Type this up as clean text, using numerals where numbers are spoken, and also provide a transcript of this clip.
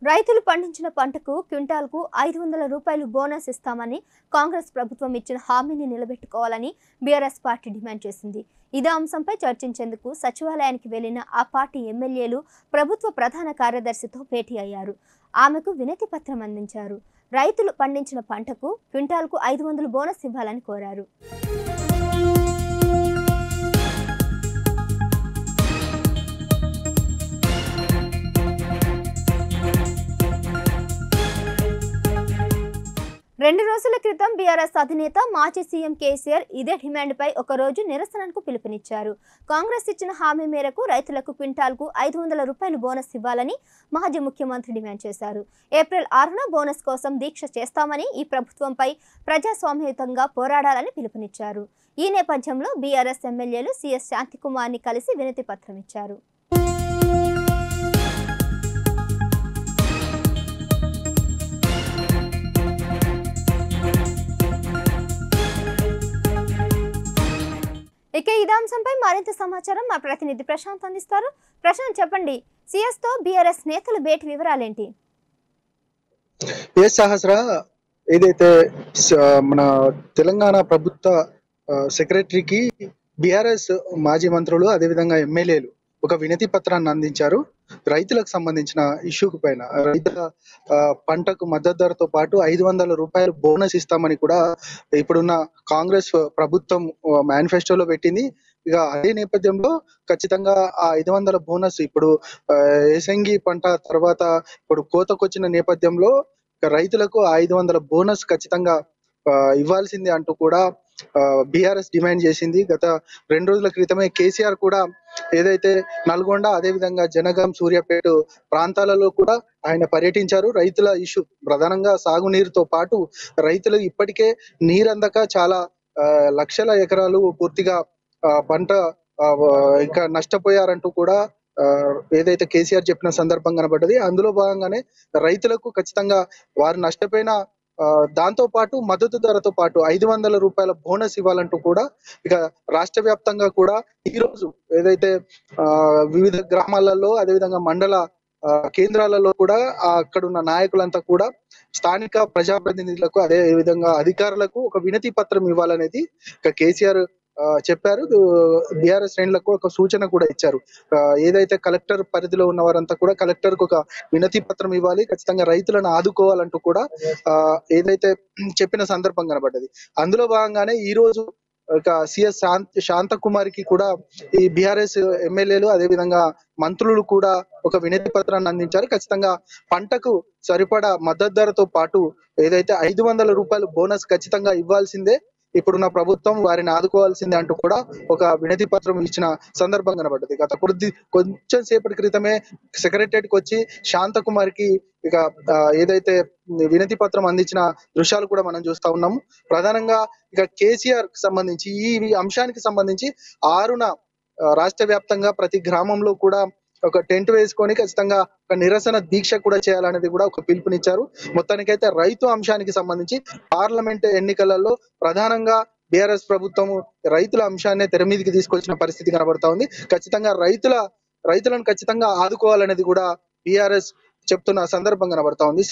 రైతులు పండించిన పంటకు క్వింటాల్కు 500 రూపాయలు బోనస్ ఇస్తామని కాంగ్రెస్ ప్రభుత్వం ఇచ్చిన హామీని నిలబెట్టుకోవాలని బీఆర్ఎస్ పార్టీ డిమాండ్ చేసింది. ఇదే అంశంపై చర్చించేందుకు సచివాలయానికి వెళ్లిన ఆ పార్టీ ఎమ్మెల్యేలు ప్రభుత్వ ప్రధాన కార్యదర్శితో భేటీ అయ్యారు. ఆమెకు వినతి పత్రం అందించారు. రైతులు పండించిన పంటకు క్వింటాల్కు 500 బోనస్ ఇవ్వాలని కోరారు. రెండు రోజుల క్రితం బీఆర్ఎస్ అధినేత మాజీ సీఎం కేసీఆర్ ఇదే డిమాండ్పై ఒకరోజు నిరసనకు పిలుపునిచ్చారు. కాంగ్రెస్ ఇచ్చిన హామీ మేరకు రైతులకు క్వింటాల్కు 500 రూపాయలు బోనస్ ఇవ్వాలని మాజీ ముఖ్యమంత్రి డిమాండ్ చేశారు. ఏప్రిల్ 6న బోనస్ కోసం దీక్ష చేస్తామని, ఈ ప్రభుత్వంపై ప్రజాస్వామ్యయుతంగా పోరాడాలని పిలుపునిచ్చారు. ఈ నేపథ్యంలో బీఆర్ఎస్ ఎమ్మెల్యేలు సిఎస్ శాంతికుమార్ని కలిసి వినతి పత్రం ఇచ్చారు. ఇక ఇదే అంశంపై మరింత సమాచారం మా ప్రతినిధి ప్రశాంత్ అందిస్తారు. ప్రశాంత్, చెప్పండి, సిఎస్ తో బీఆర్ఎస్ నేతల భేటీ వివరాలేంటి? సహస్ర ఏదైతే మన తెలంగాణ ప్రభుత్వ సెక్రటరీకి బీఆర్ఎస్ మాజీ మంత్రులు అదేవిధంగా ఎమ్మెల్యేలు ఒక వినతి పత్రాన్ని అందించారు. రైతులకు సంబంధించిన ఇష్యూకు పైన రైతుల పంటకు మద్దతు ధరతో పాటు 500 రూపాయలు బోనస్ ఇస్తామని కూడా ఇప్పుడున్న కాంగ్రెస్ ప్రభుత్వం మేనిఫెస్టోలో పెట్టింది. ఇక అదే నేపథ్యంలో ఖచ్చితంగా ఆ 500 బోనస్ ఇప్పుడు ఏసంగి పంట తర్వాత ఇప్పుడు కోతకొచ్చిన నేపథ్యంలో రైతులకు 500 బోనస్ ఖచ్చితంగా ఇవ్వాల్సిందే అంటూ కూడా బీఆర్ఎస్ డిమాండ్ చేసింది. గత 2 రోజుల క్రితమే కేసీఆర్ కూడా ఏదైతే నల్గొండ అదేవిధంగా జనగాం, సూర్యాపేట ప్రాంతాలలో కూడా ఆయన పర్యటించారు. రైతుల ఇష్యూ ప్రధానంగా సాగునీరుతో పాటు రైతులు ఇప్పటికే నీరందక చాలా లక్షల ఎకరాలు పూర్తిగా పంట ఇంకా నష్టపోయారంటూ కూడా ఏదైతే కేసీఆర్ చెప్పిన సందర్భం కనబడ్డది. అందులో భాగంగానే రైతులకు ఖచ్చితంగా వారు నష్టపోయిన దాంతో పాటు మద్దతు ధరతో పాటు 500 రూపాయల బోనస్ ఇవ్వాలంటూ కూడా ఇక రాష్ట్ర వ్యాప్తంగా కూడా ఈ రోజు ఏదైతే వివిధ గ్రామాలలో అదేవిధంగా మండల కేంద్రాలలో కూడా అక్కడున్న నాయకులంతా కూడా స్థానిక ప్రజాప్రతినిధులకు అదే విధంగా అధికారులకు ఒక వినతి పత్రం ఇవ్వాలనేది ఇక కేసీఆర్ చెప్పారు. బీఆర్ఎస్ శ్రేణులకు ఒక సూచన కూడా ఇచ్చారు. ఏదైతే కలెక్టర్ పరిధిలో ఉన్న వారంతా కూడా కలెక్టర్ కు ఒక వినతి పత్రం ఇవ్వాలి, ఖచ్చితంగా రైతులను ఆదుకోవాలంటూ కూడా ఏదైతే చెప్పిన సందర్భం కనబడ్డది. అందులో భాగంగానే ఈ రోజు ఒక సిఎస్ శాంతకుమారికి కూడా ఈ బీఆర్ఎస్ ఎమ్మెల్యేలు అదేవిధంగా మంత్రులు కూడా ఒక వినతి పత్రాన్ని అందించారు. ఖచ్చితంగా పంటకు సరిపడా మద్దతు ధరతో పాటు ఏదైతే 500 రూపాయలు బోనస్ ఖచ్చితంగా ఇవ్వాల్సిందే, ఇప్పుడున్న ప్రభుత్వం వారిని ఆదుకోవాల్సిందే అంటూ కూడా ఒక వినతి పత్రం ఇచ్చిన సందర్భం కనబడ్డది. గత కొంచెం సేపటి క్రితమే సెక్రటరియట్ కి వచ్చి శాంతకుమారికి ఇక ఏదైతే వినతి పత్రం అందించిన దృశ్యాలు కూడా మనం చూస్తా ఉన్నాము. ప్రధానంగా ఇక కేసీఆర్ కి సంబంధించి ఈ అంశానికి సంబంధించి 6న రాష్ట్ర వ్యాప్తంగా ప్రతి గ్రామంలో కూడా ఒక టెంట్ వేసుకొని ఖచ్చితంగా ఒక నిరసన దీక్ష కూడా చేయాలనేది కూడా ఒక పిలుపునిచ్చారు. మొత్తానికైతే రైతు అంశానికి సంబంధించి పార్లమెంట్ ఎన్నికలలో ప్రధానంగా బీఆర్ఎస్ ప్రభుత్వం రైతుల అంశాన్ని తెర మీదకి తీసుకొచ్చిన పరిస్థితి కనబడతా ఉంది. ఖచ్చితంగా రైతులను ఖచ్చితంగా ఆదుకోవాలనేది కూడా బీఆర్ఎస్ చెప్తున్న సందర్భం కనబడతా ఉంది.